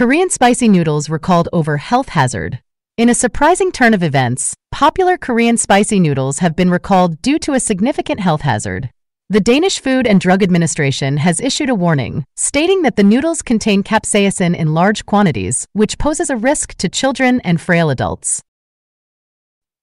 Korean spicy noodles recalled over health hazard. In a surprising turn of events, popular Korean spicy noodles have been recalled due to a significant health hazard. The Danish Food and Drug Administration has issued a warning, stating that the noodles contain capsaicin in large quantities, which poses a risk to children and frail adults.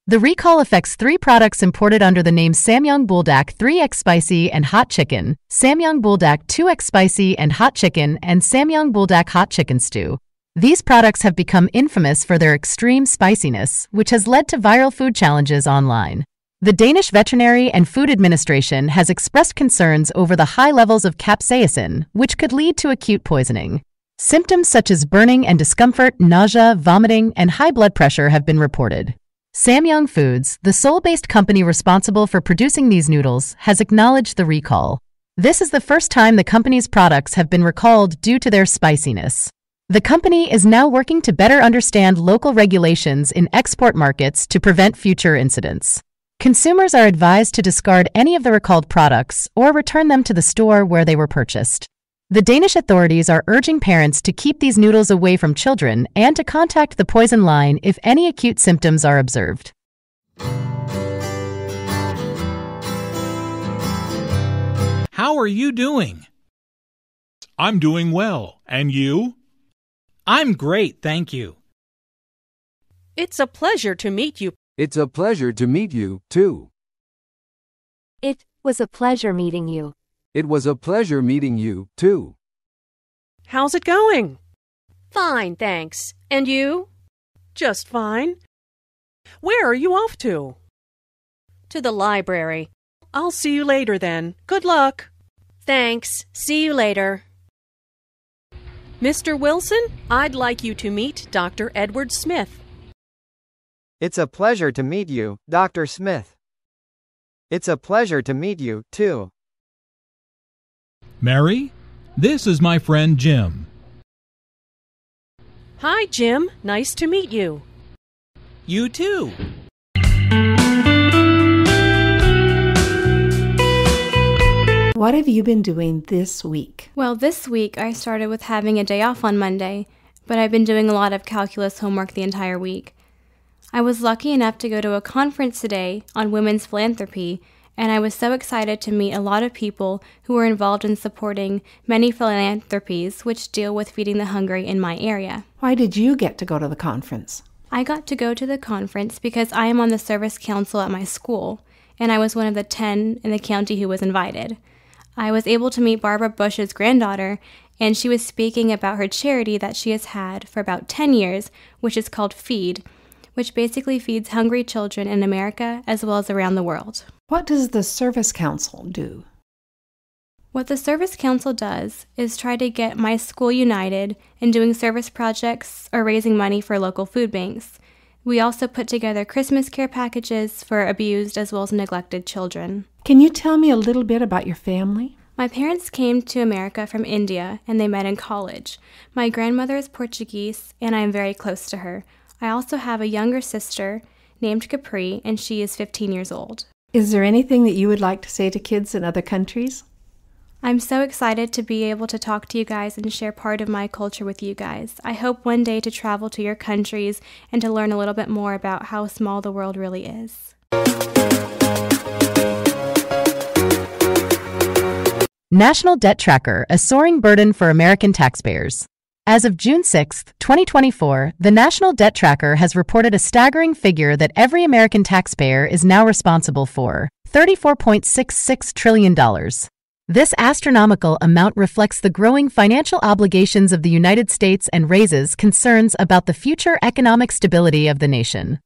The recall affects 3 products imported under the name Samyang Buldak 3X Spicy and Hot Chicken, Samyang Buldak 2X Spicy and Hot Chicken, and Samyang Buldak Hot Chicken Stew. These products have become infamous for their extreme spiciness, which has led to viral food challenges online. The Danish Veterinary and Food Administration has expressed concerns over the high levels of capsaicin, which could lead to acute poisoning. Symptoms such as burning and discomfort, nausea, vomiting, and high blood pressure have been reported. Samyang Foods, the Seoul-based company responsible for producing these noodles, has acknowledged the recall. This is the first time the company's products have been recalled due to their spiciness. The company is now working to better understand local regulations in export markets to prevent future incidents. Consumers are advised to discard any of the recalled products or return them to the store where they were purchased. The Danish authorities are urging parents to keep these noodles away from children and to contact the poison line if any acute symptoms are observed. How are you doing? I'm doing well. And you? I'm great, thank you. It's a pleasure to meet you. It's a pleasure to meet you, too. It was a pleasure meeting you. It was a pleasure meeting you, too. How's it going? Fine, thanks. And you? Just fine. Where are you off to? To the library. I'll see you later then. Good luck. Thanks. See you later. Mr. Wilson, I'd like you to meet Dr. Edward Smith. It's a pleasure to meet you, Dr. Smith. It's a pleasure to meet you, too. Mary, this is my friend Jim. Hi, Jim. Nice to meet you. You too. What have you been doing this week? Well, this week I started with having a day off on Monday, but I've been doing a lot of calculus homework the entire week. I was lucky enough to go to a conference today on women's philanthropy, and I was so excited to meet a lot of people who are involved in supporting many philanthropies which deal with feeding the hungry in my area. Why did you get to go to the conference? I got to go to the conference because I am on the service council at my school, and I was one of the 10 in the county who was invited. I was able to meet Barbara Bush's granddaughter, and she was speaking about her charity that she has had for about 10 years, which is called FEED, which basically feeds hungry children in America as well as around the world. What does the Service Council do? What the Service Council does is try to get my school united in doing service projects or raising money for local food banks. We also put together Christmas care packages for abused as well as neglected children. Can you tell me a little bit about your family? My parents came to America from India and they met in college. My grandmother is Portuguese and I am very close to her. I also have a younger sister named Capri and she is 15 years old. Is there anything that you would like to say to kids in other countries? I'm so excited to be able to talk to you guys and share part of my culture with you guys. I hope one day to travel to your countries and to learn a little bit more about how small the world really is. National Debt Tracker, a soaring burden for American taxpayers. As of June 6, 2024, the National Debt Tracker has reported a staggering figure that every American taxpayer is now responsible for, $34.66 trillion. This astronomical amount reflects the growing financial obligations of the United States and raises concerns about the future economic stability of the nation.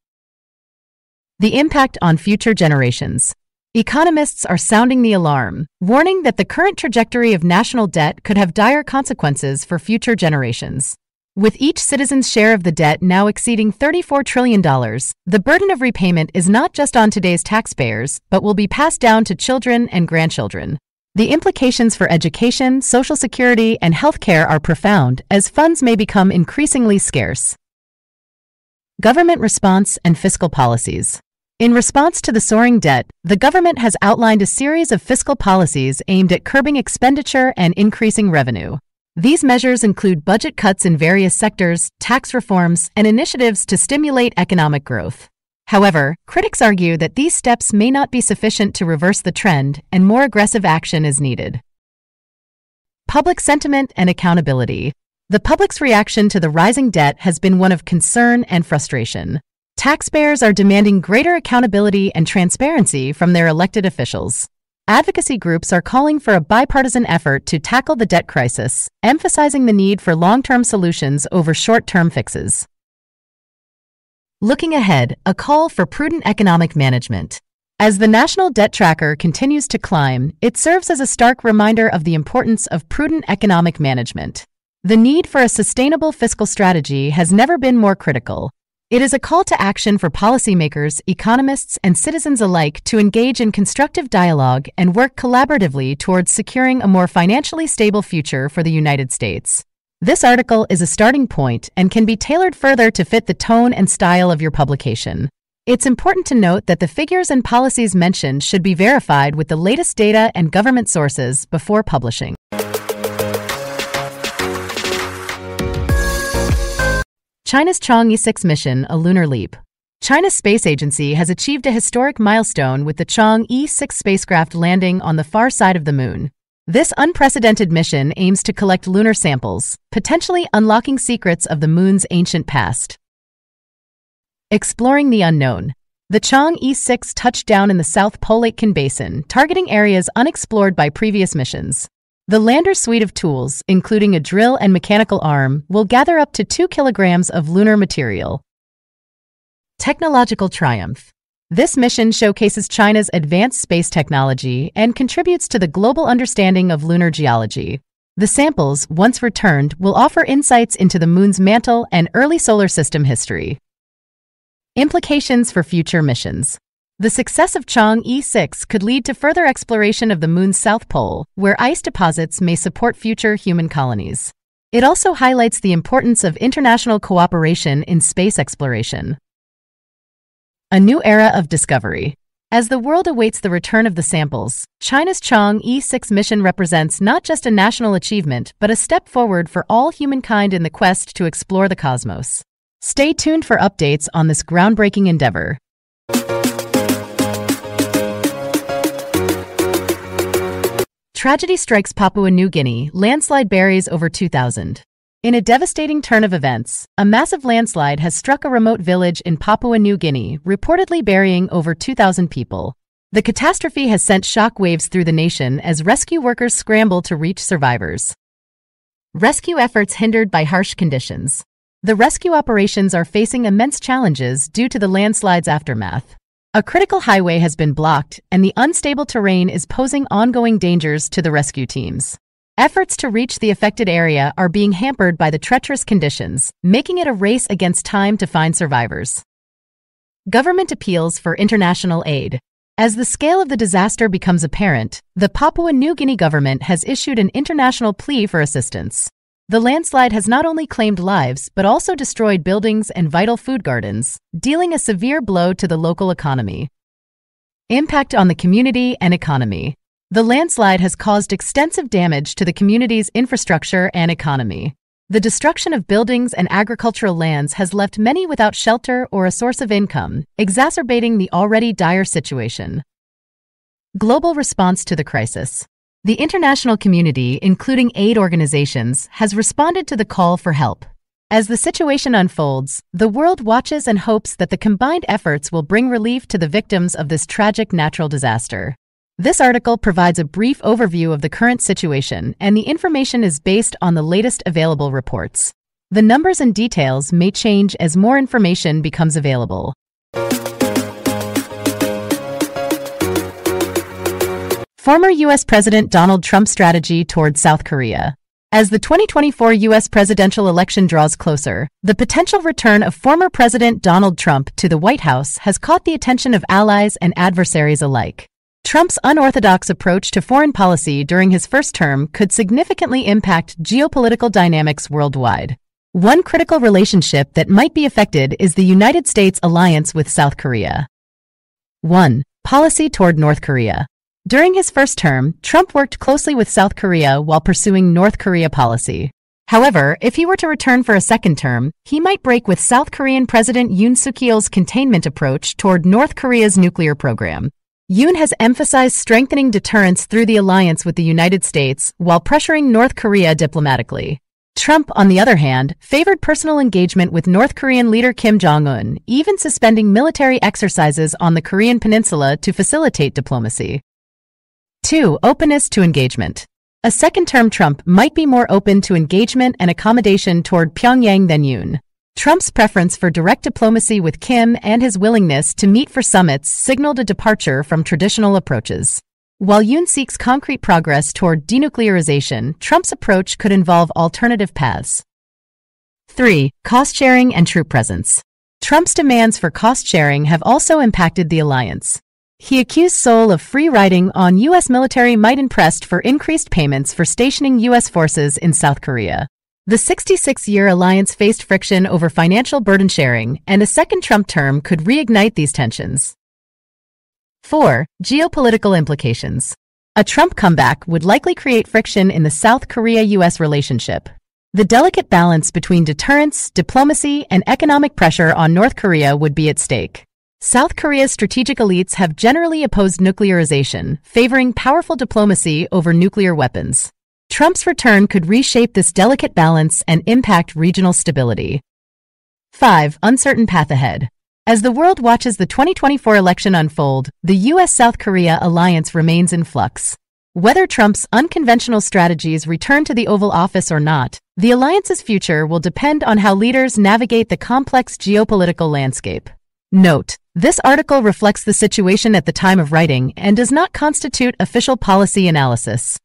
The impact on future generations. Economists are sounding the alarm, warning that the current trajectory of national debt could have dire consequences for future generations. With each citizen's share of the debt now exceeding $34 trillion, the burden of repayment is not just on today's taxpayers, but will be passed down to children and grandchildren. The implications for education, Social Security, and healthcare are profound, as funds may become increasingly scarce. Government response and fiscal policies. In response to the soaring debt, the government has outlined a series of fiscal policies aimed at curbing expenditure and increasing revenue. These measures include budget cuts in various sectors, tax reforms, and initiatives to stimulate economic growth. However, critics argue that these steps may not be sufficient to reverse the trend, and more aggressive action is needed. Public sentiment and accountability. The public's reaction to the rising debt has been one of concern and frustration. Taxpayers are demanding greater accountability and transparency from their elected officials. Advocacy groups are calling for a bipartisan effort to tackle the debt crisis, emphasizing the need for long-term solutions over short-term fixes. Looking ahead, a call for prudent economic management. As the national debt tracker continues to climb, it serves as a stark reminder of the importance of prudent economic management. The need for a sustainable fiscal strategy has never been more critical. It is a call to action for policymakers, economists, and citizens alike to engage in constructive dialogue and work collaboratively towards securing a more financially stable future for the United States. This article is a starting point and can be tailored further to fit the tone and style of your publication. It's important to note that the figures and policies mentioned should be verified with the latest data and government sources before publishing. China's Chang'e 6 mission, a lunar leap. China's space agency has achieved a historic milestone with the Chang'e 6 spacecraft landing on the far side of the moon. This unprecedented mission aims to collect lunar samples, potentially unlocking secrets of the moon's ancient past. Exploring the unknown. The Chang'e 6 touched down in the South Pole Aitken Basin, targeting areas unexplored by previous missions. The lander's suite of tools, including a drill and mechanical arm, will gather up to 2 kilograms of lunar material. Technological triumph. This mission showcases China's advanced space technology and contributes to the global understanding of lunar geology. The samples, once returned, will offer insights into the moon's mantle and early solar system history. Implications for future missions. The success of Chang'e 6 could lead to further exploration of the moon's south pole, where ice deposits may support future human colonies. It also highlights the importance of international cooperation in space exploration. A new era of discovery. As the world awaits the return of the samples, China's Chang'e 6 mission represents not just a national achievement, but a step forward for all humankind in the quest to explore the cosmos. Stay tuned for updates on this groundbreaking endeavor. Tragedy strikes Papua New Guinea, landslide buries over 2,000. In a devastating turn of events, a massive landslide has struck a remote village in Papua New Guinea, reportedly burying over 2,000 people. The catastrophe has sent shockwaves through the nation as rescue workers scramble to reach survivors. Rescue efforts hindered by harsh conditions. The rescue operations are facing immense challenges due to the landslide's aftermath. A critical highway has been blocked, and the unstable terrain is posing ongoing dangers to the rescue teams. Efforts to reach the affected area are being hampered by the treacherous conditions, making it a race against time to find survivors. Government appeals for international aid. As the scale of the disaster becomes apparent, the Papua New Guinea government has issued an international plea for assistance. The landslide has not only claimed lives but also destroyed buildings and vital food gardens, dealing a severe blow to the local economy. Impact on the community and economy. The landslide has caused extensive damage to the community's infrastructure and economy. The destruction of buildings and agricultural lands has left many without shelter or a source of income, exacerbating the already dire situation. Global response to the crisis. The international community, including aid organizations, has responded to the call for help. As the situation unfolds, the world watches and hopes that the combined efforts will bring relief to the victims of this tragic natural disaster. This article provides a brief overview of the current situation, and the information is based on the latest available reports. The numbers and details may change as more information becomes available. Former U.S. President Donald Trump's strategy toward South Korea. As the 2024 U.S. presidential election draws closer, the potential return of former President Donald Trump to the White House has caught the attention of allies and adversaries alike. Trump's unorthodox approach to foreign policy during his first term could significantly impact geopolitical dynamics worldwide. One critical relationship that might be affected is the United States' alliance with South Korea. 1. Policy toward North Korea. During his first term, Trump worked closely with South Korea while pursuing North Korea policy. However, if he were to return for a second term, he might break with South Korean President Yoon Suk-yeol's containment approach toward North Korea's nuclear program. Yoon has emphasized strengthening deterrence through the alliance with the United States while pressuring North Korea diplomatically. Trump, on the other hand, favored personal engagement with North Korean leader Kim Jong-un, even suspending military exercises on the Korean peninsula to facilitate diplomacy. 2. Openness to engagement. A second-term Trump might be more open to engagement and accommodation toward Pyongyang than Yoon. Trump's preference for direct diplomacy with Kim and his willingness to meet for summits signaled a departure from traditional approaches. While Yoon seeks concrete progress toward denuclearization, Trump's approach could involve alternative paths. 3. Cost-sharing and troop presence. Trump's demands for cost-sharing have also impacted the alliance. He accused Seoul of free-riding on U.S. military might and pressed for increased payments for stationing U.S. forces in South Korea. The 66-year alliance faced friction over financial burden sharing, and a second Trump term could reignite these tensions. 4. Geopolitical implications. A Trump comeback would likely create friction in the South Korea-U.S. relationship. The delicate balance between deterrence, diplomacy, and economic pressure on North Korea would be at stake. South Korea's strategic elites have generally opposed nuclearization, favoring powerful diplomacy over nuclear weapons. Trump's return could reshape this delicate balance and impact regional stability. 5. Uncertain path ahead. As the world watches the 2024 election unfold, the U.S.-South Korea alliance remains in flux. Whether Trump's unconventional strategies return to the Oval Office or not, the alliance's future will depend on how leaders navigate the complex geopolitical landscape. Note: this article reflects the situation at the time of writing and does not constitute official policy analysis.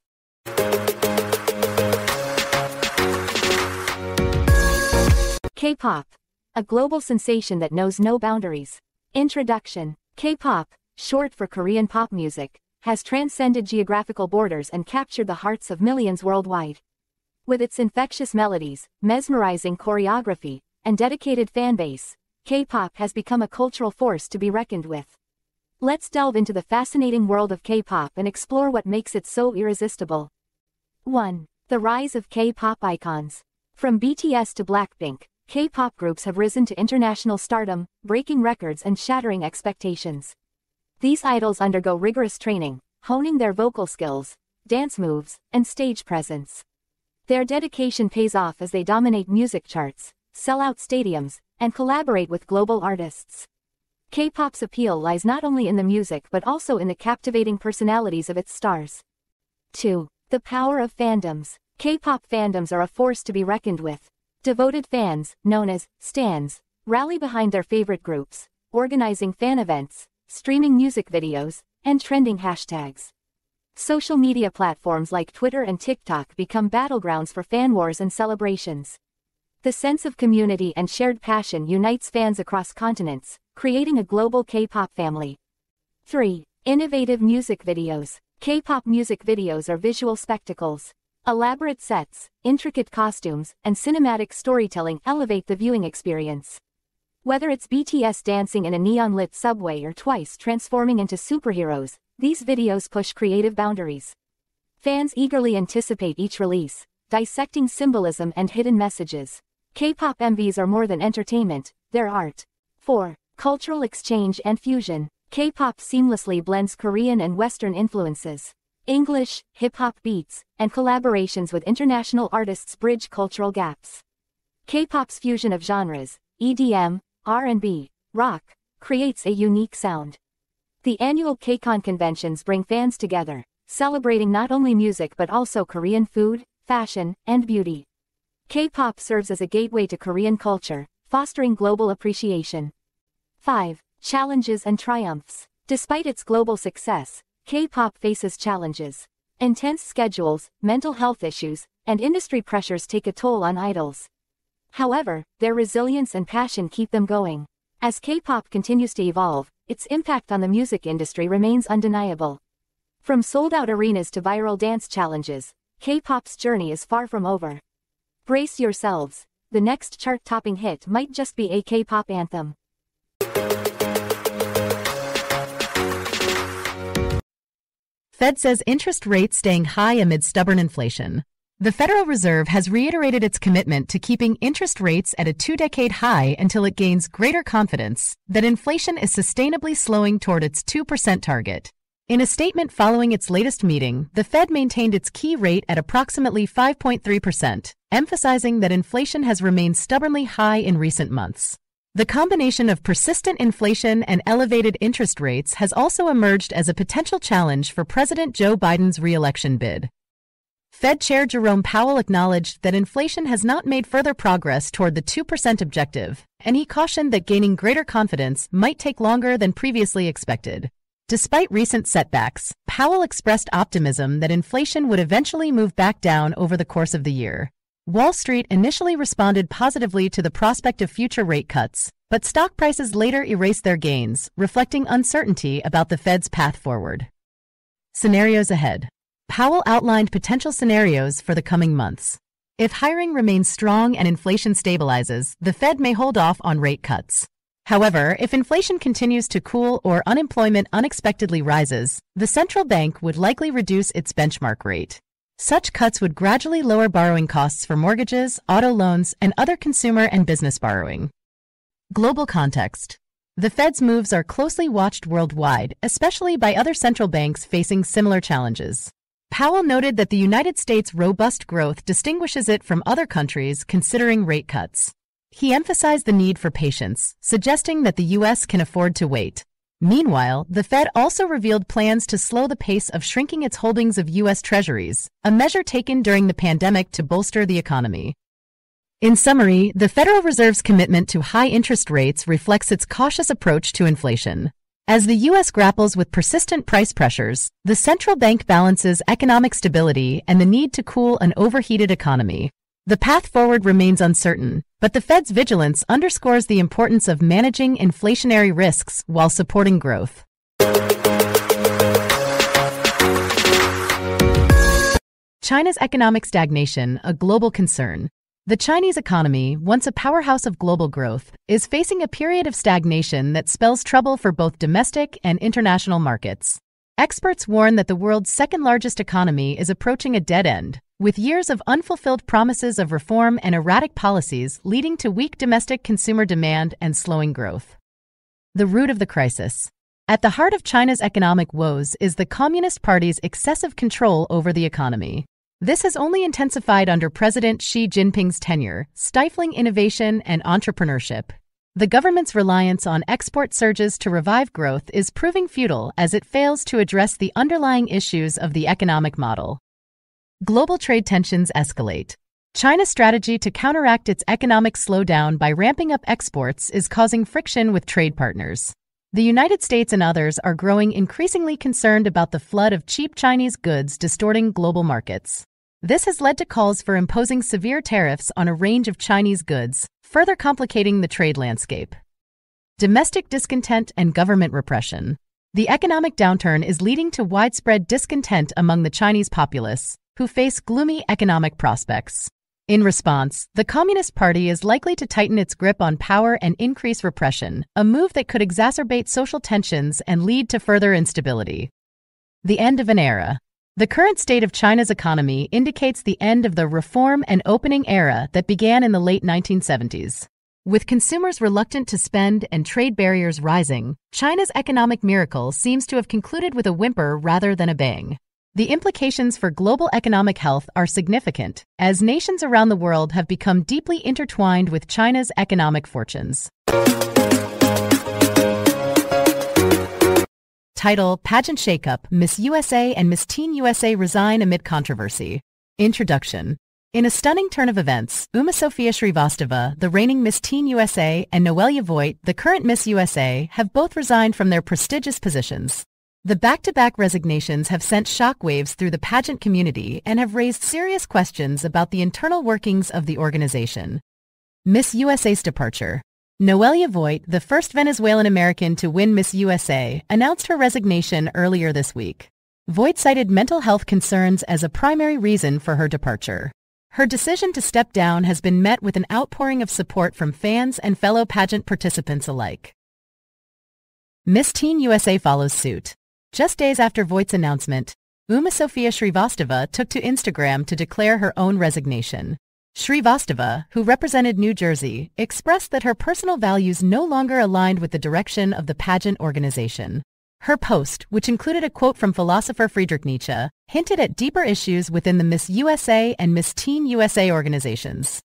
K-pop, a global sensation that knows no boundaries. Introduction. K-pop, short for Korean pop music, has transcended geographical borders and captured the hearts of millions worldwide. With its infectious melodies, mesmerizing choreography, and dedicated fanbase, K-pop has become a cultural force to be reckoned with. Let's delve into the fascinating world of K-pop and explore what makes it so irresistible. 1. The rise of K-pop icons. From BTS to Blackpink, K-pop groups have risen to international stardom, breaking records and shattering expectations. These idols undergo rigorous training, honing their vocal skills, dance moves, and stage presence. Their dedication pays off as they dominate music charts, sell out stadiums, and collaborate with global artists. K-pop's appeal lies not only in the music but also in the captivating personalities of its stars. 2. The power of fandoms. K-pop fandoms are a force to be reckoned with. Devoted fans, known as stans, rally behind their favorite groups, organizing fan events, streaming music videos, and trending hashtags. Social media platforms like Twitter and TikTok become battlegrounds for fan wars and celebrations. The sense of community and shared passion unites fans across continents, creating a global K-pop family. 3. Innovative music videos. K-pop music videos are visual spectacles. Elaborate sets, intricate costumes, and cinematic storytelling elevate the viewing experience. Whether it's BTS dancing in a neon-lit subway or Twice transforming into superheroes, these videos push creative boundaries. Fans eagerly anticipate each release, dissecting symbolism and hidden messages. K-pop MVs are more than entertainment, they're art. 4. Cultural exchange and fusion. K-pop seamlessly blends Korean and Western influences. English, hip-hop beats, and collaborations with international artists bridge cultural gaps. K-pop's fusion of genres, EDM, R&B, rock, creates a unique sound. The annual KCON conventions bring fans together, celebrating not only music but also Korean food, fashion, and beauty. K-pop serves as a gateway to Korean culture, fostering global appreciation. 5. Challenges and triumphs. Despite its global success, K-pop faces challenges. Intense schedules, mental health issues, and industry pressures take a toll on idols. However, their resilience and passion keep them going. As K-pop continues to evolve, its impact on the music industry remains undeniable. From sold-out arenas to viral dance challenges, K-pop's journey is far from over. Brace yourselves, the next chart-topping hit might just be a K-pop anthem. Fed says interest rates staying high amid stubborn inflation. The Federal Reserve has reiterated its commitment to keeping interest rates at a two-decade high until it gains greater confidence that inflation is sustainably slowing toward its 2% target. In a statement following its latest meeting, the Fed maintained its key rate at approximately 5.3%, emphasizing that inflation has remained stubbornly high in recent months. The combination of persistent inflation and elevated interest rates has also emerged as a potential challenge for President Joe Biden's re-election bid. Fed Chair Jerome Powell acknowledged that inflation has not made further progress toward the 2% objective, and he cautioned that gaining greater confidence might take longer than previously expected. Despite recent setbacks, Powell expressed optimism that inflation would eventually move back down over the course of the year. Wall Street initially responded positively to the prospect of future rate cuts, but stock prices later erased their gains, reflecting uncertainty about the Fed's path forward. Scenarios ahead. Powell outlined potential scenarios for the coming months. If hiring remains strong and inflation stabilizes, the Fed may hold off on rate cuts. However, if inflation continues to cool or unemployment unexpectedly rises, the central bank would likely reduce its benchmark rate. Such cuts would gradually lower borrowing costs for mortgages, auto loans, and other consumer and business borrowing. Global context. The Fed's moves are closely watched worldwide, especially by other central banks facing similar challenges. Powell noted that the United States' robust growth distinguishes it from other countries considering rate cuts. He emphasized the need for patience, suggesting that the U.S. can afford to wait. Meanwhile, the Fed also revealed plans to slow the pace of shrinking its holdings of U.S. Treasuries, a measure taken during the pandemic to bolster the economy. In summary, the Federal Reserve's commitment to high interest rates reflects its cautious approach to inflation. As the U.S. grapples with persistent price pressures, the central bank balances economic stability and the need to cool an overheated economy. The path forward remains uncertain, but the Fed's vigilance underscores the importance of managing inflationary risks while supporting growth. China's economic stagnation, a global concern. The Chinese economy, once a powerhouse of global growth, is facing a period of stagnation that spells trouble for both domestic and international markets. Experts warn that the world's second-largest economy is approaching a dead end, with years of unfulfilled promises of reform and erratic policies leading to weak domestic consumer demand and slowing growth. The root of the crisis. At the heart of China's economic woes is the Communist Party's excessive control over the economy. This has only intensified under President Xi Jinping's tenure, stifling innovation and entrepreneurship. The government's reliance on export surges to revive growth is proving futile as it fails to address the underlying issues of the economic model. Global trade tensions escalate. China's strategy to counteract its economic slowdown by ramping up exports is causing friction with trade partners. The United States and others are growing increasingly concerned about the flood of cheap Chinese goods distorting global markets. This has led to calls for imposing severe tariffs on a range of Chinese goods, further complicating the trade landscape. Domestic discontent and government repression. The economic downturn is leading to widespread discontent among the Chinese populace, who face gloomy economic prospects. In response, the Communist Party is likely to tighten its grip on power and increase repression, a move that could exacerbate social tensions and lead to further instability. The end of an era. The current state of China's economy indicates the end of the reform and opening era that began in the late 1970s. With consumers reluctant to spend and trade barriers rising, China's economic miracle seems to have concluded with a whimper rather than a bang. The implications for global economic health are significant, as nations around the world have become deeply intertwined with China's economic fortunes. Title: Pageant Shakeup, Miss USA and Miss Teen USA resign amid controversy. Introduction. In a stunning turn of events, Uma Sofia Srivastava, the reigning Miss Teen USA, and Noelia Voigt, the current Miss USA, have both resigned from their prestigious positions. The back-to-back resignations have sent shockwaves through the pageant community and have raised serious questions about the internal workings of the organization. Miss USA's departure. Noelia Voigt, the first Venezuelan American to win Miss USA, announced her resignation earlier this week. Voigt cited mental health concerns as a primary reason for her departure. Her decision to step down has been met with an outpouring of support from fans and fellow pageant participants alike. Miss Teen USA follows suit. Just days after Voigt's announcement, Sofia Shrivastava took to Instagram to declare her own resignation. Shrivastava, who represented New Jersey, expressed that her personal values no longer aligned with the direction of the pageant organization. Her post, which included a quote from philosopher Friedrich Nietzsche, hinted at deeper issues within the Miss USA and Miss Teen USA organizations.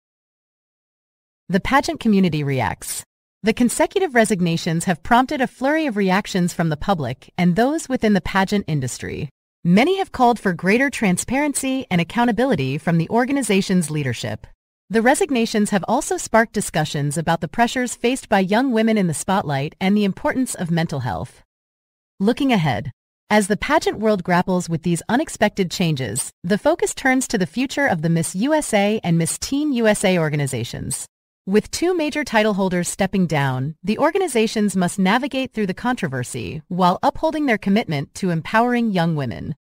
The pageant community reacts. The consecutive resignations have prompted a flurry of reactions from the public and those within the pageant industry. Many have called for greater transparency and accountability from the organization's leadership. The resignations have also sparked discussions about the pressures faced by young women in the spotlight and the importance of mental health. Looking ahead, as the pageant world grapples with these unexpected changes, the focus turns to the future of the Miss USA and Miss Teen USA organizations. With two major title holders stepping down, the organizations must navigate through the controversy while upholding their commitment to empowering young women.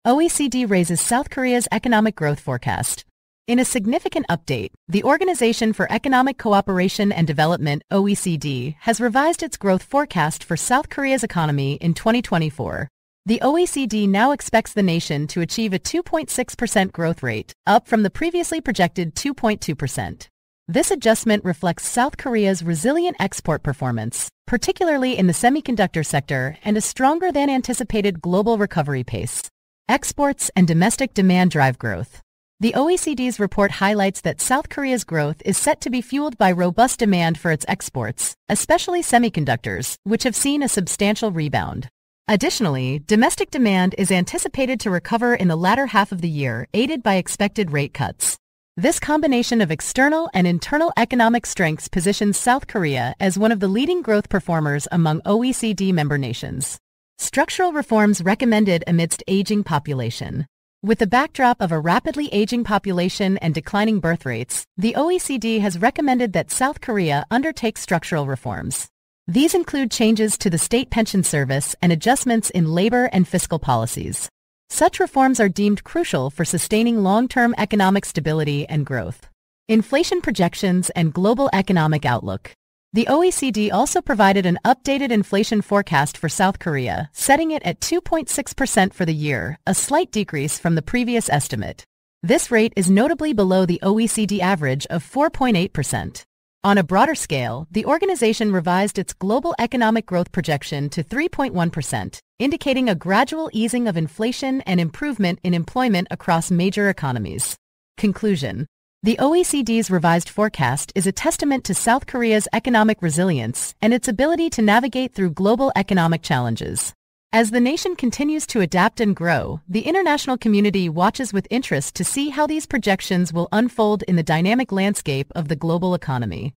OECD raises South Korea's economic growth forecast. In a significant update, the Organization for Economic Cooperation and Development, OECD, has revised its growth forecast for South Korea's economy in 2024. The OECD now expects the nation to achieve a 2.6% growth rate, up from the previously projected 2.2%. This adjustment reflects South Korea's resilient export performance, particularly in the semiconductor sector, and a stronger than anticipated global recovery pace. Exports and domestic demand drive growth. The OECD's report highlights that South Korea's growth is set to be fueled by robust demand for its exports, especially semiconductors, which have seen a substantial rebound. Additionally, domestic demand is anticipated to recover in the latter half of the year, aided by expected rate cuts. This combination of external and internal economic strengths positions South Korea as one of the leading growth performers among OECD member nations. Structural reforms recommended amidst aging population. With the backdrop of a rapidly aging population and declining birth rates, the OECD has recommended that South Korea undertake structural reforms. These include changes to the state pension service and adjustments in labor and fiscal policies. Such reforms are deemed crucial for sustaining long-term economic stability and growth. Inflation projections and global economic outlook. The OECD also provided an updated inflation forecast for South Korea, setting it at 2.6% for the year, a slight decrease from the previous estimate. This rate is notably below the OECD average of 4.8%. On a broader scale, the organization revised its global economic growth projection to 3.1%, indicating a gradual easing of inflation and improvement in employment across major economies. Conclusion. The OECD's revised forecast is a testament to South Korea's economic resilience and its ability to navigate through global economic challenges. As the nation continues to adapt and grow, the international community watches with interest to see how these projections will unfold in the dynamic landscape of the global economy.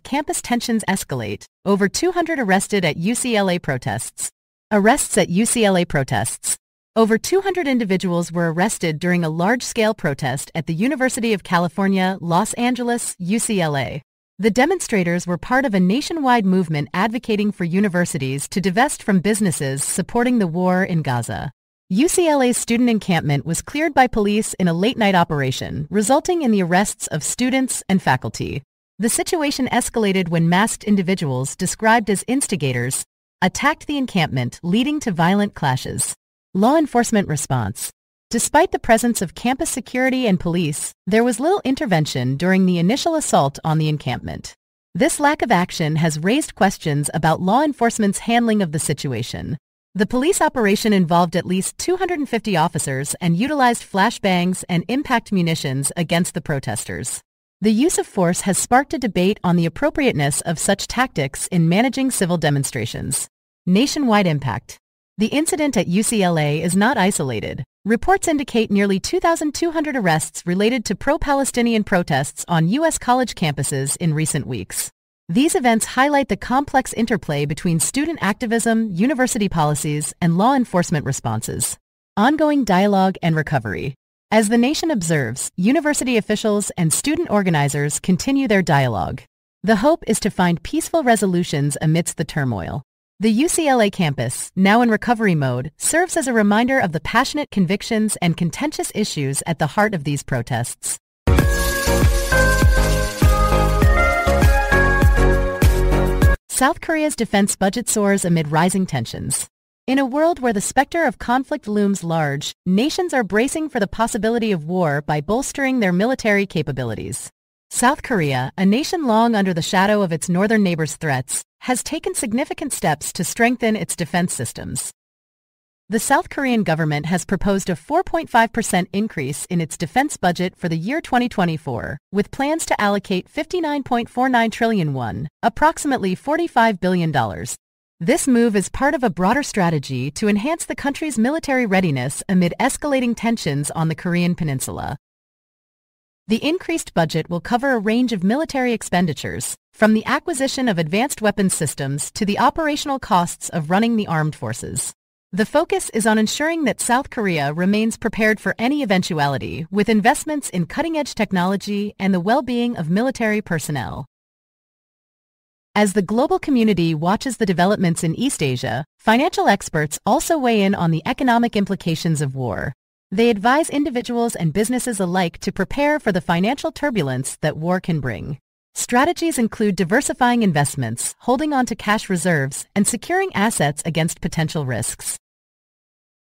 Campus tensions escalate. Over 200 arrested at UCLA protests. Arrests at UCLA protests. Over 200 individuals were arrested during a large-scale protest at the University of California, Los Angeles, UCLA. The demonstrators were part of a nationwide movement advocating for universities to divest from businesses supporting the war in Gaza. UCLA's student encampment was cleared by police in a late-night operation, resulting in the arrests of students and faculty. The situation escalated when masked individuals, described as instigators, attacked the encampment, leading to violent clashes. Law enforcement response. Despite the presence of campus security and police, there was little intervention during the initial assault on the encampment. This lack of action has raised questions about law enforcement's handling of the situation. The police operation involved at least 250 officers and utilized flashbangs and impact munitions against the protesters. The use of force has sparked a debate on the appropriateness of such tactics in managing civil demonstrations. Nationwide impact. The incident at UCLA is not isolated. Reports indicate nearly 2,200 arrests related to pro-Palestinian protests on U.S. college campuses in recent weeks. These events highlight the complex interplay between student activism, university policies, and law enforcement responses. Ongoing dialogue and recovery. As the nation observes, university officials and student organizers continue their dialogue. The hope is to find peaceful resolutions amidst the turmoil. The UCLA campus, now in recovery mode, serves as a reminder of the passionate convictions and contentious issues at the heart of these protests. South Korea's defense budget soars amid rising tensions. In a world where the specter of conflict looms large, nations are bracing for the possibility of war by bolstering their military capabilities. South Korea, a nation long under the shadow of its northern neighbor's threats, has taken significant steps to strengthen its defense systems. The South Korean government has proposed a 4.5% increase in its defense budget for the year 2024, with plans to allocate 59.49 trillion won, approximately $45 billion. This move is part of a broader strategy to enhance the country's military readiness amid escalating tensions on the Korean peninsula. The increased budget will cover a range of military expenditures, from the acquisition of advanced weapons systems to the operational costs of running the armed forces. The focus is on ensuring that South Korea remains prepared for any eventuality, with investments in cutting-edge technology and the well-being of military personnel. As the global community watches the developments in East Asia, financial experts also weigh in on the economic implications of war. They advise individuals and businesses alike to prepare for the financial turbulence that war can bring. Strategies include diversifying investments, holding on to cash reserves, and securing assets against potential risks.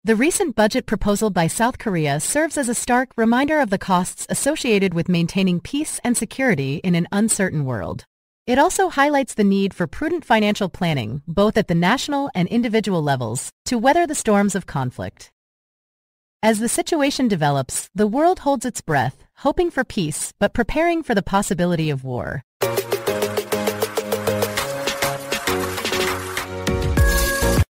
The recent budget proposal by South Korea serves as a stark reminder of the costs associated with maintaining peace and security in an uncertain world. It also highlights the need for prudent financial planning, both at the national and individual levels, to weather the storms of conflict. As the situation develops, the world holds its breath, hoping for peace but preparing for the possibility of war.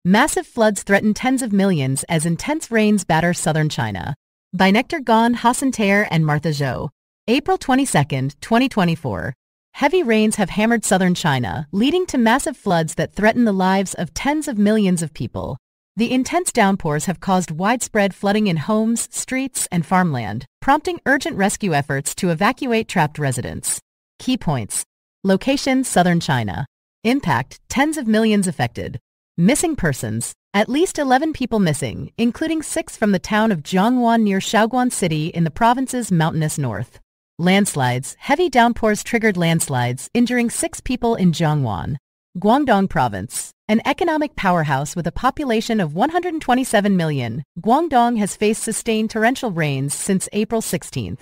Massive floods threaten tens of millions as intense rains batter southern China. By Nectar Gon, Hassan Tayer, and Martha Zhou. April 22, 2024. Heavy rains have hammered southern China, leading to massive floods that threaten the lives of tens of millions of people. The intense downpours have caused widespread flooding in homes, streets, and farmland, prompting urgent rescue efforts to evacuate trapped residents. Key points. Location: southern China. Impact: tens of millions affected. Missing persons: at least 11 people missing, including 6 from the town of Jiangwan near Shaoguan City in the province's mountainous north. Landslides: heavy downpours triggered landslides, injuring 6 people in Jiangwan, Guangdong Province. An economic powerhouse with a population of 127 million, Guangdong has faced sustained torrential rains since April 16.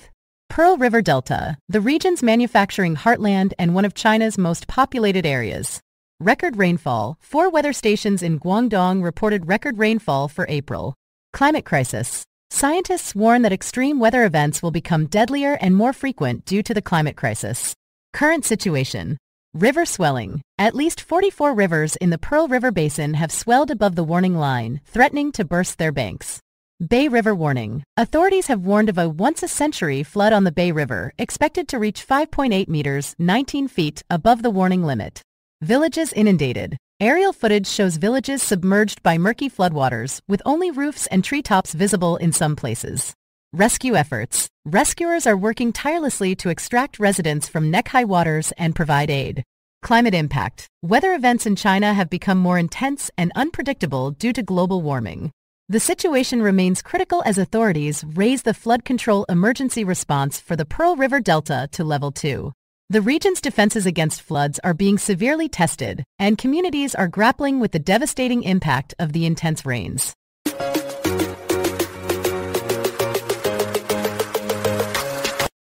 Pearl River Delta, the region's manufacturing heartland and one of China's most populated areas. Record rainfall: 4 weather stations in Guangdong reported record rainfall for April. Climate crisis. Scientists warn that extreme weather events will become deadlier and more frequent due to the climate crisis. Current situation. River swelling. At least 44 rivers in the Pearl River Basin have swelled above the warning line, threatening to burst their banks. Bay River warning. Authorities have warned of a once-a-century flood on the Bay River, expected to reach 5.8 meters, 19 feet, above the warning limit. Villages inundated. Aerial footage shows villages submerged by murky floodwaters, with only roofs and treetops visible in some places. Rescue efforts. Rescuers are working tirelessly to extract residents from neck-high waters and provide aid. Climate impact. Weather events in China have become more intense and unpredictable due to global warming. The situation remains critical as authorities raise the flood control emergency response for the Pearl River Delta to level 2. The region's defenses against floods are being severely tested, and communities are grappling with the devastating impact of the intense rains.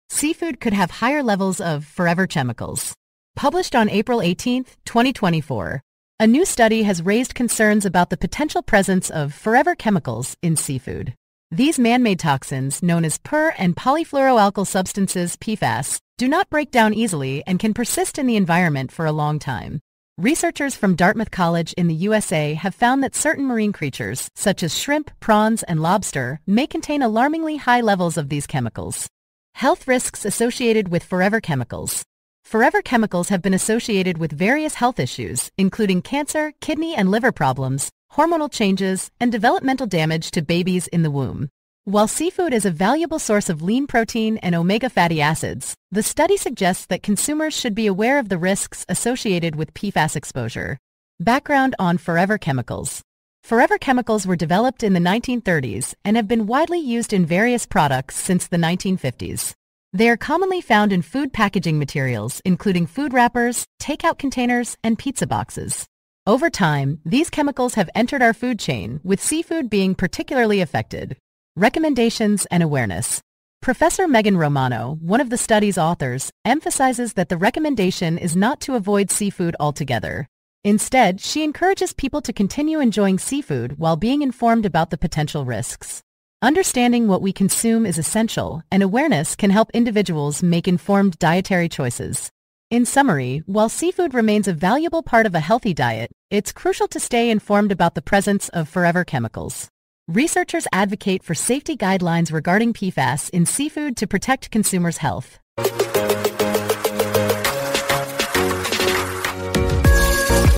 Seafood could have higher levels of forever chemicals. Published on April 18, 2024. A new study has raised concerns about the potential presence of forever chemicals in seafood. These man-made toxins, known as per- and polyfluoroalkyl substances (PFAS), do not break down easily and can persist in the environment for a long time. Researchers from Dartmouth College in the USA have found that certain marine creatures, such as shrimp, prawns, and lobster, may contain alarmingly high levels of these chemicals. Health risks associated with forever chemicals. Forever chemicals have been associated with various health issues, including cancer, kidney and liver problems, hormonal changes, and developmental damage to babies in the womb. While seafood is a valuable source of lean protein and omega fatty acids, the study suggests that consumers should be aware of the risks associated with PFAS exposure. Background on forever chemicals. Forever chemicals were developed in the 1930s and have been widely used in various products since the 1950s. They are commonly found in food packaging materials, including food wrappers, takeout containers, and pizza boxes. Over time, these chemicals have entered our food chain, with seafood being particularly affected. Recommendations and awareness. Professor Megan Romano, one of the study's authors, emphasizes that the recommendation is not to avoid seafood altogether. Instead, she encourages people to continue enjoying seafood while being informed about the potential risks. Understanding what we consume is essential, and awareness can help individuals make informed dietary choices. In summary, while seafood remains a valuable part of a healthy diet, it's crucial to stay informed about the presence of forever chemicals. Researchers advocate for safety guidelines regarding PFAS in seafood to protect consumers' health.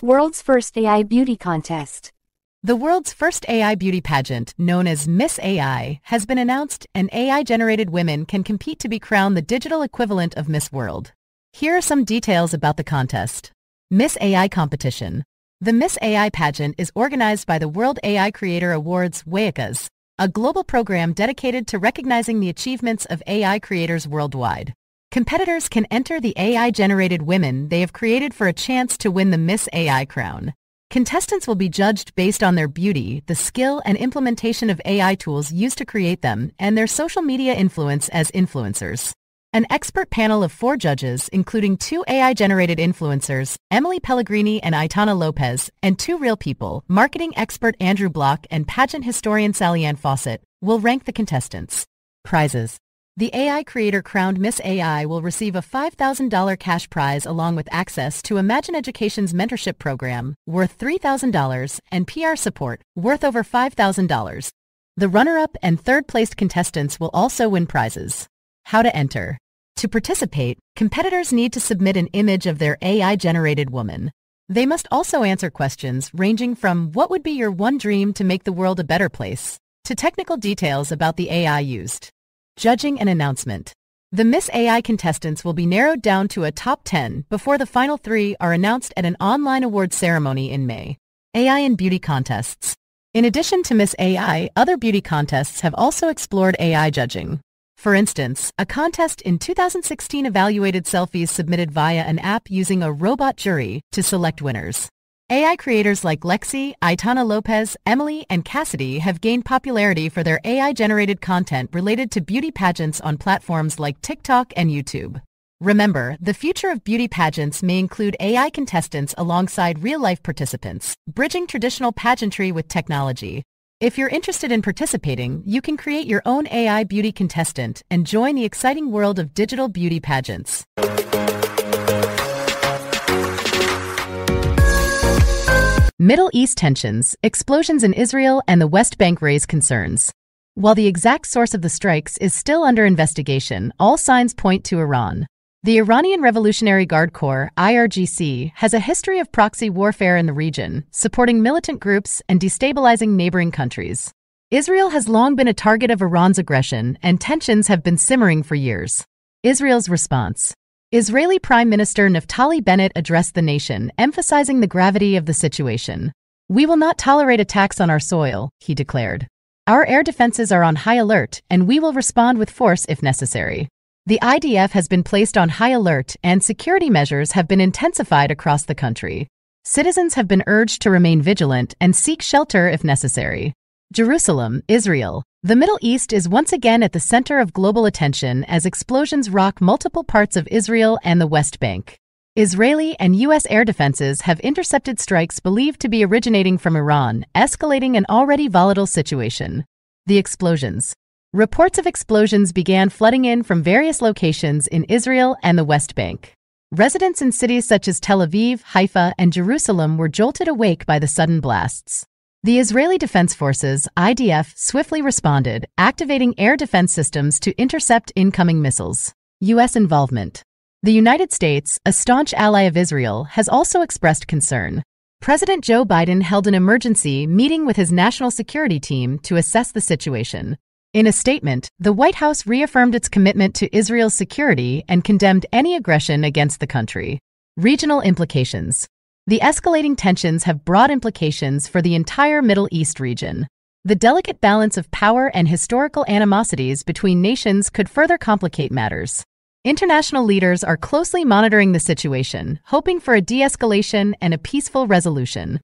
World's first AI beauty contest. The world's first AI beauty pageant, known as Miss AI, has been announced, and AI-generated women can compete to be crowned the digital equivalent of Miss World. Here are some details about the contest. Miss AI competition. The Miss AI pageant is organized by the World AI Creator Awards (WAICAs), a global program dedicated to recognizing the achievements of AI creators worldwide. Competitors can enter the AI-generated women they have created for a chance to win the Miss AI crown. Contestants will be judged based on their beauty, the skill and implementation of AI tools used to create them, and their social media influence as influencers. An expert panel of 4 judges, including 2 AI-generated influencers, Emily Pellegrini and Aitana Lopez, and 2 real people, marketing expert Andrew Block and pageant historian Sally-Ann Fawcett, will rank the contestants. Prizes. The AI creator crowned Miss AI will receive a $5,000 cash prize along with access to Imagine Education's mentorship program, worth $3,000, and PR support, worth over $5,000. The runner-up and third-placed contestants will also win prizes. How to enter. To participate, competitors need to submit an image of their AI-generated woman. They must also answer questions ranging from what would be your one dream to make the world a better place, to technical details about the AI used. Judging and announcement. The Miss AI contestants will be narrowed down to a top 10 before the final 3 are announced at an online awards ceremony in May. AI and beauty contests. In addition to Miss AI, other beauty contests have also explored AI judging. For instance, a contest in 2016 evaluated selfies submitted via an app using a robot jury to select winners. AI creators like Lexi, Aitana Lopez, Emily, and Cassidy have gained popularity for their AI-generated content related to beauty pageants on platforms like TikTok and YouTube. Remember, the future of beauty pageants may include AI contestants alongside real-life participants, bridging traditional pageantry with technology. If you're interested in participating, you can create your own AI beauty contestant and join the exciting world of digital beauty pageants. Middle East tensions, explosions in Israel and the West Bank raise concerns. While the exact source of the strikes is still under investigation, all signs point to Iran. The Iranian Revolutionary Guard Corps, IRGC, has a history of proxy warfare in the region, supporting militant groups and destabilizing neighboring countries. Israel has long been a target of Iran's aggression, and tensions have been simmering for years. Israel's response. Israeli Prime Minister Naftali Bennett addressed the nation, emphasizing the gravity of the situation. "We will not tolerate attacks on our soil," he declared. "Our air defenses are on high alert, and we will respond with force if necessary." The IDF has been placed on high alert, and security measures have been intensified across the country. Citizens have been urged to remain vigilant and seek shelter if necessary. Jerusalem, Israel. The Middle East is once again at the center of global attention as explosions rock multiple parts of Israel and the West Bank. Israeli and U.S. air defenses have intercepted strikes believed to be originating from Iran, escalating an already volatile situation. The explosions. Reports of explosions began flooding in from various locations in Israel and the West Bank. Residents in cities such as Tel Aviv, Haifa, and Jerusalem were jolted awake by the sudden blasts. The Israeli Defense Forces, IDF, swiftly responded, activating air defense systems to intercept incoming missiles. U.S. involvement. The United States, a staunch ally of Israel, has also expressed concern. President Joe Biden held an emergency meeting with his national security team to assess the situation. In a statement, the White House reaffirmed its commitment to Israel's security and condemned any aggression against the country. Regional implications. The escalating tensions have broad implications for the entire Middle East region. The delicate balance of power and historical animosities between nations could further complicate matters. International leaders are closely monitoring the situation, hoping for a de-escalation and a peaceful resolution.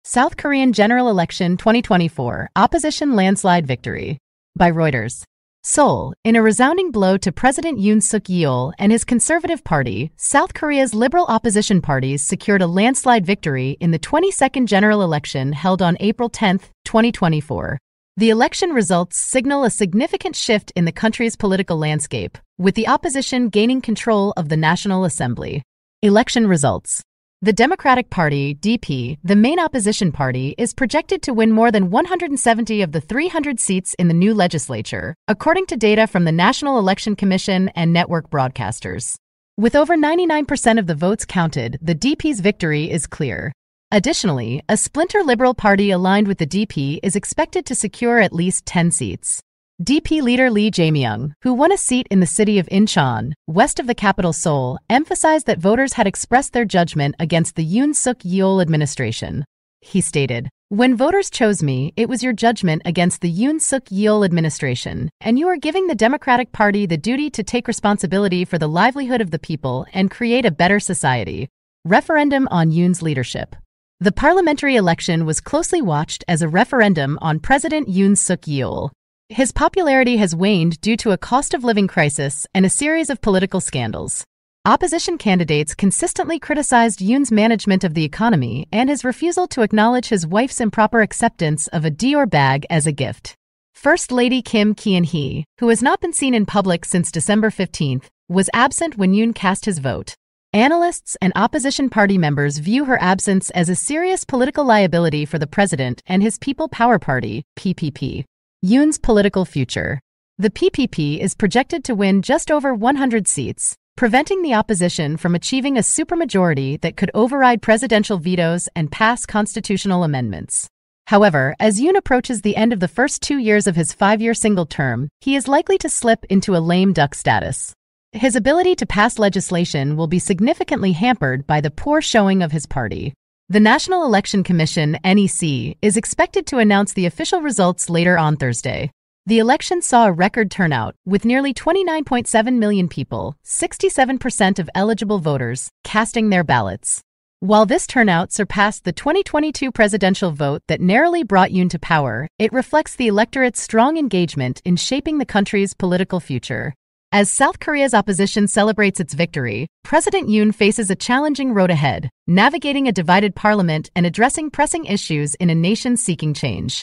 South Korean General Election 2024 Opposition Landslide Victory by Reuters. Seoul, in a resounding blow to President Yoon Suk-yeol and his Conservative Party, South Korea's liberal opposition parties secured a landslide victory in the 22nd general election held on April 10, 2024. The election results signal a significant shift in the country's political landscape, with the opposition gaining control of the National Assembly. Election results. The Democratic Party, DP, the main opposition party, is projected to win more than 170 of the 300 seats in the new legislature, according to data from the National Election Commission and network broadcasters. With over 99% of the votes counted, the DP's victory is clear. Additionally, a splinter Liberal Party aligned with the DP is expected to secure at least 10 seats. DP leader Lee Jae-myung, who won a seat in the city of Incheon, west of the capital Seoul, emphasized that voters had expressed their judgment against the Yoon Suk-yeol administration. He stated, "When voters chose me, it was your judgment against the Yoon Suk-yeol administration, and you are giving the Democratic Party the duty to take responsibility for the livelihood of the people and create a better society." Referendum on Yoon's leadership. The parliamentary election was closely watched as a referendum on President Yoon Suk-yeol. His popularity has waned due to a cost-of-living crisis and a series of political scandals. Opposition candidates consistently criticized Yoon's management of the economy and his refusal to acknowledge his wife's improper acceptance of a Dior bag as a gift. First Lady Kim Kyeon-hee, who has not been seen in public since December 15, was absent when Yoon cast his vote. Analysts and opposition party members view her absence as a serious political liability for the president and his People Power Party, PPP. Yoon's political future. The PPP is projected to win just over 100 seats, preventing the opposition from achieving a supermajority that could override presidential vetoes and pass constitutional amendments. However, as Yoon approaches the end of the first 2 years of his 5-year single term, he is likely to slip into a lame duck status. His ability to pass legislation will be significantly hampered by the poor showing of his party. The National Election Commission, NEC, is expected to announce the official results later on Thursday. The election saw a record turnout, with nearly 29.7 million people, 67% of eligible voters, casting their ballots. While this turnout surpassed the 2022 presidential vote that narrowly brought Yoon to power, it reflects the electorate's strong engagement in shaping the country's political future. As South Korea's opposition celebrates its victory, President Yoon faces a challenging road ahead, navigating a divided parliament and addressing pressing issues in a nation seeking change.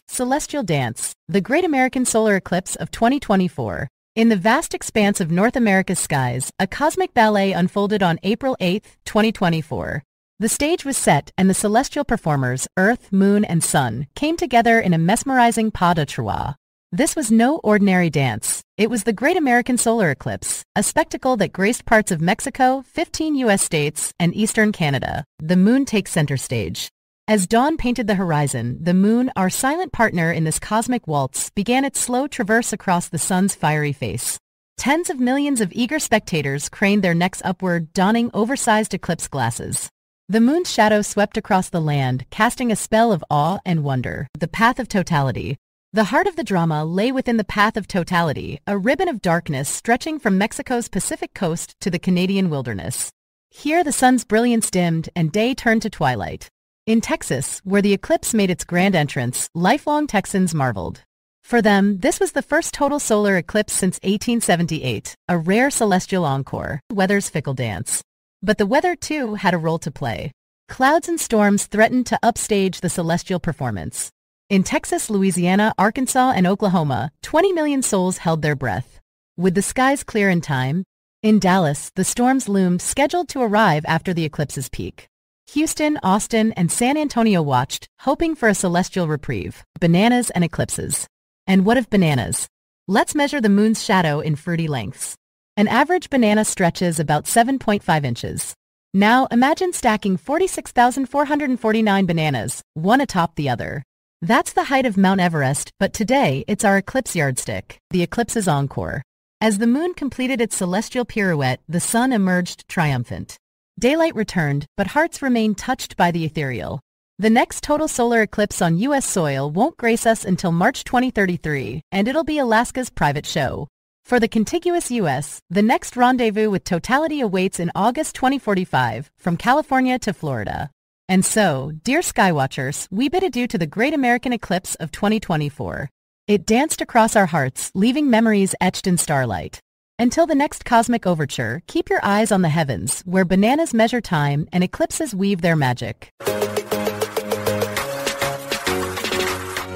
Celestial Dance, the Great American Solar Eclipse of 2024. In the vast expanse of North America's skies, a cosmic ballet unfolded on April 8, 2024. The stage was set and the celestial performers, Earth, Moon, and Sun, came together in a mesmerizing pas de trois. This was no ordinary dance. It was the Great American Solar Eclipse, a spectacle that graced parts of Mexico, 15 U.S. states, and eastern Canada. The moon takes center stage. As dawn painted the horizon, the moon, our silent partner in this cosmic waltz, began its slow traverse across the sun's fiery face. Tens of millions of eager spectators craned their necks upward, donning oversized eclipse glasses. The moon's shadow swept across the land, casting a spell of awe and wonder. The path of totality. The heart of the drama lay within the path of totality, a ribbon of darkness stretching from Mexico's Pacific coast to the Canadian wilderness. Here the sun's brilliance dimmed and day turned to twilight. In Texas, where the eclipse made its grand entrance, lifelong Texans marveled. For them, this was the first total solar eclipse since 1878, a rare celestial encore, weather's fickle dance. But the weather, too, had a role to play. Clouds and storms threatened to upstage the celestial performance. In Texas, Louisiana, Arkansas, and Oklahoma, 20 million souls held their breath. Would the skies clear in time? In Dallas, the storms loomed, scheduled to arrive after the eclipse's peak. Houston, Austin, and San Antonio watched, hoping for a celestial reprieve. Bananas and eclipses. And what of bananas? Let's measure the moon's shadow in fruity lengths. An average banana stretches about 7.5 inches. Now imagine stacking 46,449 bananas, one atop the other. That's the height of Mount Everest, but today it's our eclipse yardstick, the eclipse's encore. As the moon completed its celestial pirouette, the sun emerged triumphant. Daylight returned, but hearts remained touched by the ethereal. The next total solar eclipse on U.S. soil won't grace us until March 2033, and it'll be Alaska's private show. For the contiguous U.S., the next rendezvous with totality awaits in August 2045, from California to Florida. And so, dear Skywatchers, we bid adieu to the great American eclipse of 2024. It danced across our hearts, leaving memories etched in starlight. Until the next cosmic overture, keep your eyes on the heavens, where bananas measure time and eclipses weave their magic.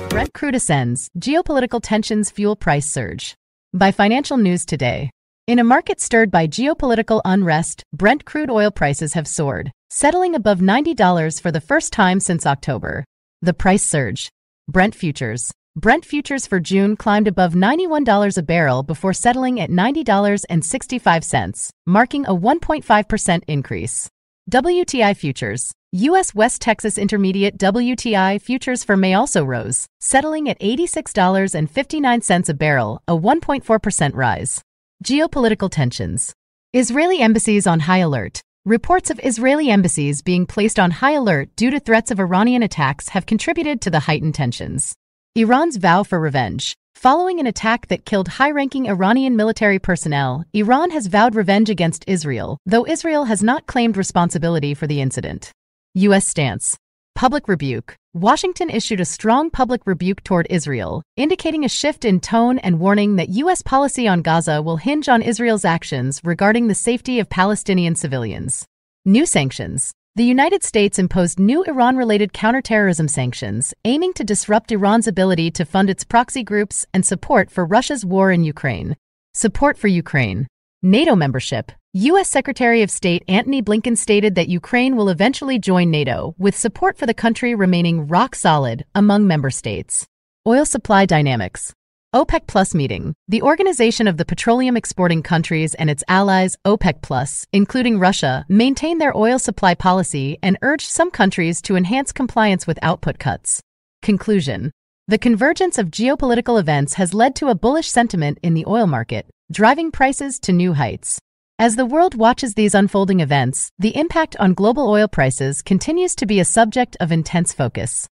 Brent crude ascends, geopolitical tensions fuel price surge. By Financial News Today. In a market stirred by geopolitical unrest, Brent crude oil prices have soared, settling above $90 for the first time since October. The price surge. Brent futures. Brent futures for June climbed above $91 a barrel before settling at $90.65, marking a 1.5% increase. WTI futures. U.S. West Texas Intermediate WTI futures for May also rose, settling at $86.59 a barrel, a 1.4% rise. Geopolitical tensions. Israeli embassies on high alert. Reports of Israeli embassies being placed on high alert due to threats of Iranian attacks have contributed to the heightened tensions. Iran's vow for revenge. Following an attack that killed high-ranking Iranian military personnel, Iran has vowed revenge against Israel, though Israel has not claimed responsibility for the incident. U.S. stance. Public rebuke. Washington issued a strong public rebuke toward Israel, indicating a shift in tone and warning that U.S. policy on Gaza will hinge on Israel's actions regarding the safety of Palestinian civilians. New sanctions. The United States imposed new Iran-related counterterrorism sanctions, aiming to disrupt Iran's ability to fund its proxy groups and support for Russia's war in Ukraine. Support for Ukraine. NATO membership. U.S. Secretary of State Antony Blinken stated that Ukraine will eventually join NATO, with support for the country remaining rock solid among member states. Oil supply dynamics. OPEC Plus meeting. The Organization of the Petroleum Exporting Countries and its allies, OPEC Plus, including Russia, maintain their oil supply policy and urged some countries to enhance compliance with output cuts. Conclusion. The convergence of geopolitical events has led to a bullish sentiment in the oil market, driving prices to new heights. As the world watches these unfolding events, the impact on global oil prices continues to be a subject of intense focus.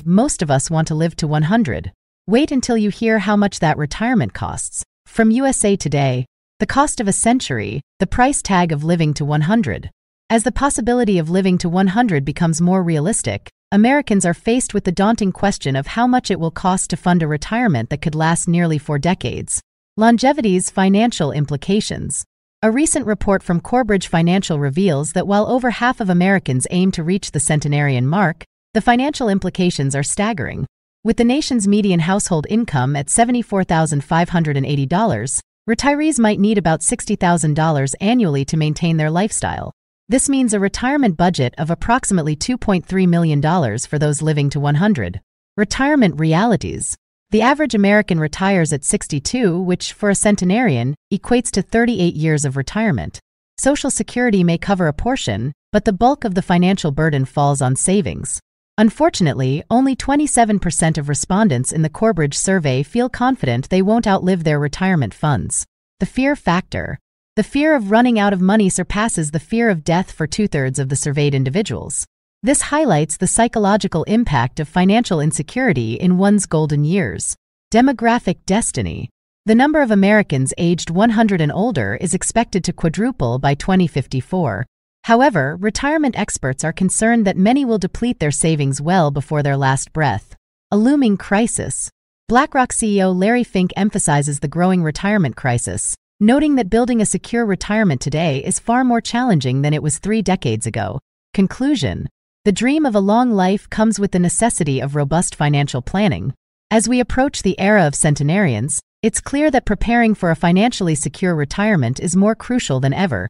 Most of us want to live to 100. Wait until you hear how much that retirement costs. From USA Today, the cost of a century, the price tag of living to 100. As the possibility of living to 100 becomes more realistic, Americans are faced with the daunting question of how much it will cost to fund a retirement that could last nearly 4 decades. Longevity's financial implications. A recent report from Corebridge Financial reveals that while over half of Americans aim to reach the centenarian mark, the financial implications are staggering. With the nation's median household income at $74,580, retirees might need about $60,000 annually to maintain their lifestyle. This means a retirement budget of approximately $2.3 million for those living to 100. Retirement realities. The average American retires at 62, which, for a centenarian, equates to 38 years of retirement. Social Security may cover a portion, but the bulk of the financial burden falls on savings. Unfortunately, only 27% of respondents in the Corebridge survey feel confident they won't outlive their retirement funds. The fear factor. The fear of running out of money surpasses the fear of death for 2/3 of the surveyed individuals. This highlights the psychological impact of financial insecurity in one's golden years. Demographic destiny. The number of Americans aged 100 and older is expected to quadruple by 2054. However, retirement experts are concerned that many will deplete their savings well before their last breath. A looming crisis. BlackRock CEO Larry Fink emphasizes the growing retirement crisis, noting that building a secure retirement today is far more challenging than it was 3 decades ago. Conclusion. The dream of a long life comes with the necessity of robust financial planning. As we approach the era of centenarians, it's clear that preparing for a financially secure retirement is more crucial than ever.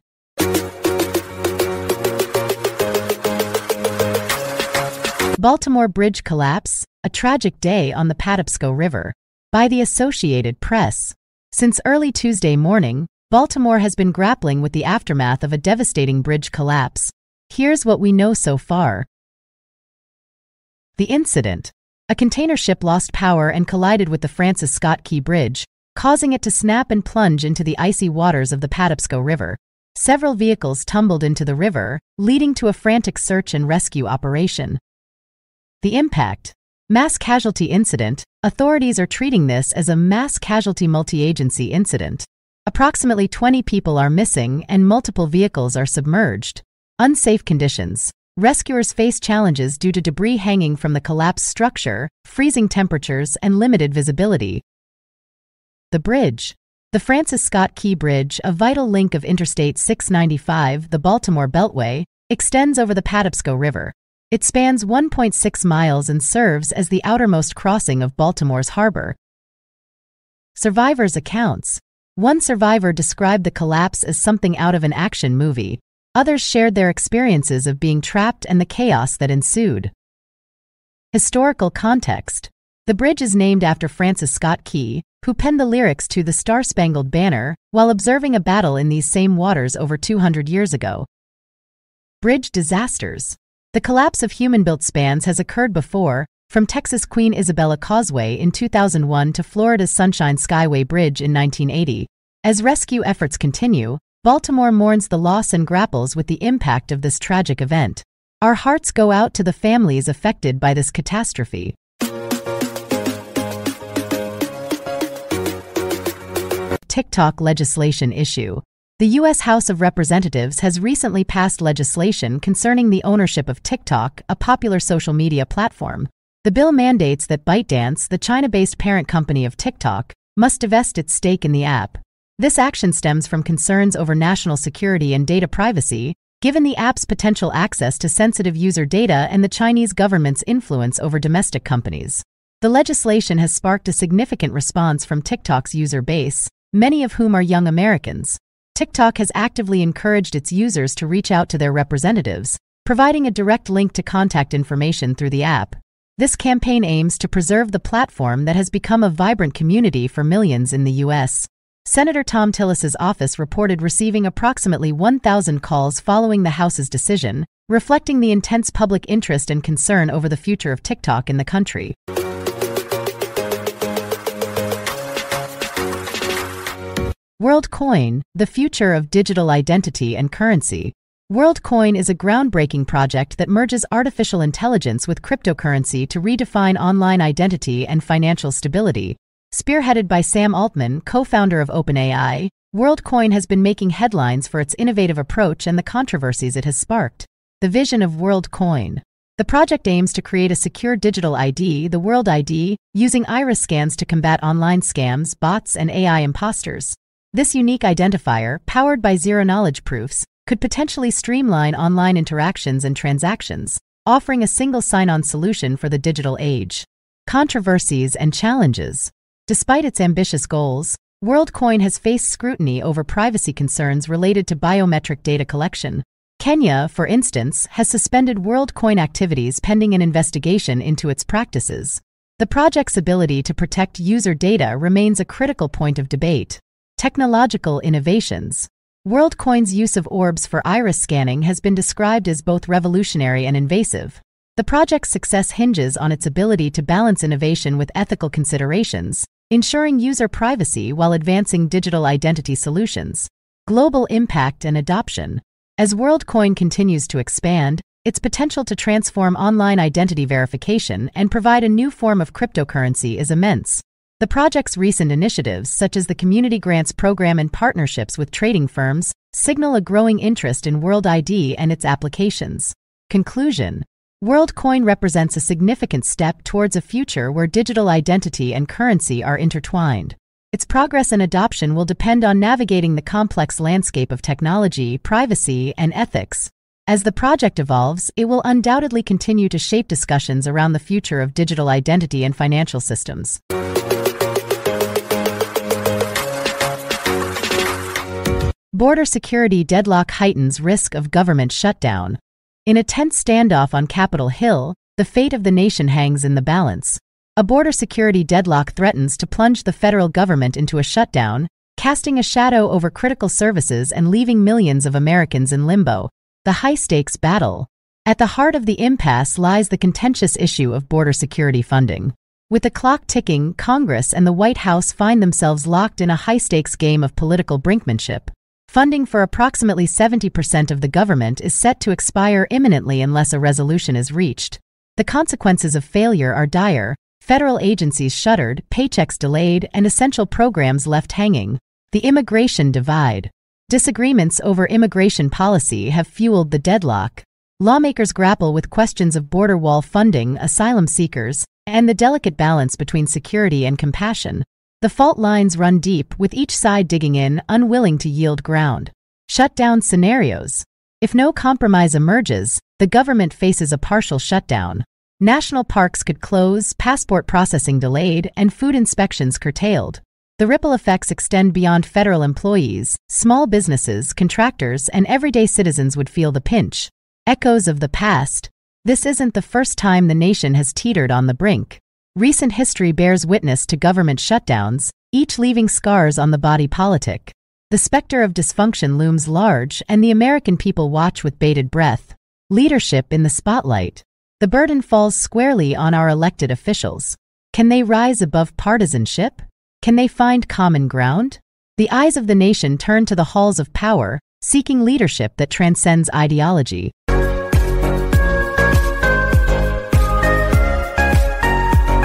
Baltimore Bridge collapse, a tragic day on the Patapsco River. By the Associated Press. Since early Tuesday morning, Baltimore has been grappling with the aftermath of a devastating bridge collapse. Here's what we know so far. The incident. A container ship lost power and collided with the Francis Scott Key Bridge, causing it to snap and plunge into the icy waters of the Patapsco River. Several vehicles tumbled into the river, leading to a frantic search and rescue operation. The impact. Mass casualty incident. Authorities are treating this as a mass casualty multi-agency incident. Approximately 20 people are missing and multiple vehicles are submerged. Unsafe conditions. Rescuers face challenges due to debris hanging from the collapsed structure, freezing temperatures, and limited visibility. The bridge. The Francis Scott Key Bridge, a vital link of Interstate 695, the Baltimore Beltway, extends over the Patapsco River. It spans 1.6 miles and serves as the outermost crossing of Baltimore's harbor. Survivors' accounts. One survivor described the collapse as something out of an action movie. Others shared their experiences of being trapped and the chaos that ensued. Historical context. The bridge is named after Francis Scott Key, who penned the lyrics to The Star-Spangled Banner while observing a battle in these same waters over 200 years ago. Bridge disasters. The collapse of human-built spans has occurred before, from Texas' Queen Isabella Causeway in 2001 to Florida's Sunshine Skyway Bridge in 1980. As rescue efforts continue, Baltimore mourns the loss and grapples with the impact of this tragic event. Our hearts go out to the families affected by this catastrophe. TikTok legislation issue. The U.S. House of Representatives has recently passed legislation concerning the ownership of TikTok, a popular social media platform. The bill mandates that ByteDance, the China-based parent company of TikTok, must divest its stake in the app. This action stems from concerns over national security and data privacy, given the app's potential access to sensitive user data and the Chinese government's influence over domestic companies. The legislation has sparked a significant response from TikTok's user base, many of whom are young Americans. TikTok has actively encouraged its users to reach out to their representatives, providing a direct link to contact information through the app. This campaign aims to preserve the platform that has become a vibrant community for millions in the U.S. Senator Tom Tillis's office reported receiving approximately 1,000 calls following the House's decision, reflecting the intense public interest and concern over the future of TikTok in the country. WorldCoin, the future of digital identity and currency. WorldCoin is a groundbreaking project that merges artificial intelligence with cryptocurrency to redefine online identity and financial stability. Spearheaded by Sam Altman, co-founder of OpenAI, WorldCoin has been making headlines for its innovative approach and the controversies it has sparked. The vision of WorldCoin. The project aims to create a secure digital ID, the World ID, using iris scans to combat online scams, bots, and AI imposters. This unique identifier, powered by zero-knowledge proofs, could potentially streamline online interactions and transactions, offering a single sign-on solution for the digital age. Controversies and challenges. Despite its ambitious goals, WorldCoin has faced scrutiny over privacy concerns related to biometric data collection. Kenya, for instance, has suspended WorldCoin activities pending an investigation into its practices. The project's ability to protect user data remains a critical point of debate. Technological innovations. WorldCoin's use of orbs for iris scanning has been described as both revolutionary and invasive. The project's success hinges on its ability to balance innovation with ethical considerations, ensuring user privacy while advancing digital identity solutions. Global impact and adoption. As WorldCoin continues to expand, its potential to transform online identity verification and provide a new form of cryptocurrency is immense. The project's recent initiatives, such as the Community Grants Program and partnerships with trading firms, signal a growing interest in World ID and its applications. Conclusion. WorldCoin represents a significant step towards a future where digital identity and currency are intertwined. Its progress and adoption will depend on navigating the complex landscape of technology, privacy, and ethics. As the project evolves, it will undoubtedly continue to shape discussions around the future of digital identity and financial systems. Border security deadlock heightens risk of government shutdown. In a tense standoff on Capitol Hill, the fate of the nation hangs in the balance. A border security deadlock threatens to plunge the federal government into a shutdown, casting a shadow over critical services and leaving millions of Americans in limbo. The high-stakes battle. At the heart of the impasse lies the contentious issue of border security funding. With the clock ticking, Congress and the White House find themselves locked in a high-stakes game of political brinkmanship. Funding for approximately 70% of the government is set to expire imminently unless a resolution is reached. The consequences of failure are dire: federal agencies shuttered, paychecks delayed, and essential programs left hanging. The immigration divide. Disagreements over immigration policy have fueled the deadlock. Lawmakers grapple with questions of border wall funding, asylum seekers, and the delicate balance between security and compassion. The fault lines run deep, with each side digging in, unwilling to yield ground. Shutdown scenarios. If no compromise emerges, the government faces a partial shutdown. National parks could close, passport processing delayed, and food inspections curtailed. The ripple effects extend beyond federal employees. Small businesses, contractors, and everyday citizens would feel the pinch. Echoes of the past. This isn't the first time the nation has teetered on the brink. Recent history bears witness to government shutdowns, each leaving scars on the body politic. The specter of dysfunction looms large, and the American people watch with bated breath. Leadership in the spotlight. The burden falls squarely on our elected officials. Can they rise above partisanship? Can they find common ground? The eyes of the nation turn to the halls of power, seeking leadership that transcends ideology.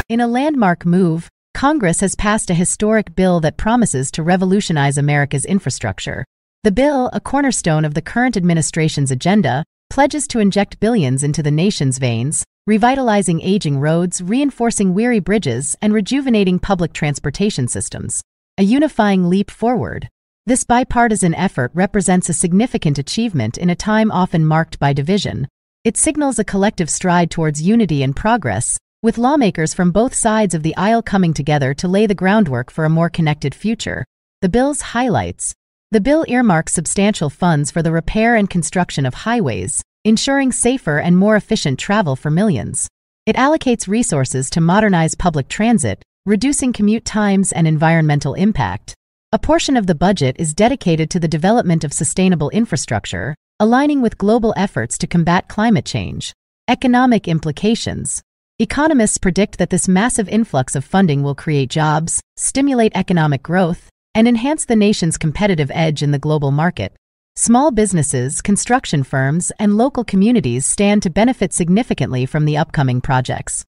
In a landmark move, Congress has passed a historic bill that promises to revolutionize America's infrastructure. The bill, a cornerstone of the current administration's agenda, pledges to inject billions into the nation's veins, revitalizing aging roads, reinforcing weary bridges, and rejuvenating public transportation systems. A unifying leap forward. This bipartisan effort represents a significant achievement in a time often marked by division. It signals a collective stride towards unity and progress, with lawmakers from both sides of the aisle coming together to lay the groundwork for a more connected future. The bill's highlights. The bill earmarks substantial funds for the repair and construction of highways, ensuring safer and more efficient travel for millions. It allocates resources to modernize public transit, reducing commute times and environmental impact. A portion of the budget is dedicated to the development of sustainable infrastructure, aligning with global efforts to combat climate change. Economic implications. Economists predict that this massive influx of funding will create jobs, stimulate economic growth, and enhance the nation's competitive edge in the global market. Small businesses, construction firms, and local communities stand to benefit significantly from the upcoming projects.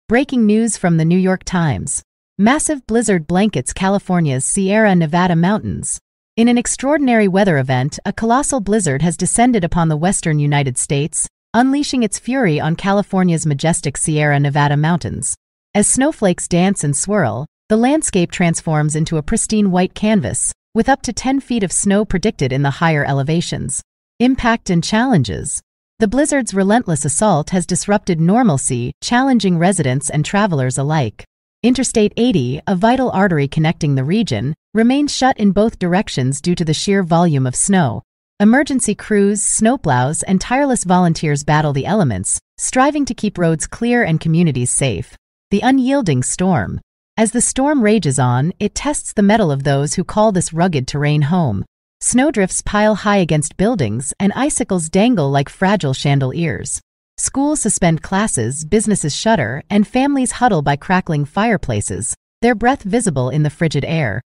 Breaking news from the New York Times. Massive blizzard blankets California's Sierra Nevada mountains. In an extraordinary weather event, a colossal blizzard has descended upon the western United States, unleashing its fury on California's majestic Sierra Nevada mountains. As snowflakes dance and swirl, the landscape transforms into a pristine white canvas, with up to 10 feet of snow predicted in the higher elevations. Impact and challenges. The blizzard's relentless assault has disrupted normalcy, challenging residents and travelers alike. Interstate 80, a vital artery connecting the region, remains shut in both directions due to the sheer volume of snow. Emergency crews, snowplows, and tireless volunteers battle the elements, striving to keep roads clear and communities safe. The unyielding storm. As the storm rages on, it tests the mettle of those who call this rugged terrain home. Snowdrifts pile high against buildings, and icicles dangle like fragile chandeliers. Schools suspend classes, businesses shutter, and families huddle by crackling fireplaces, their breath visible in the frigid air.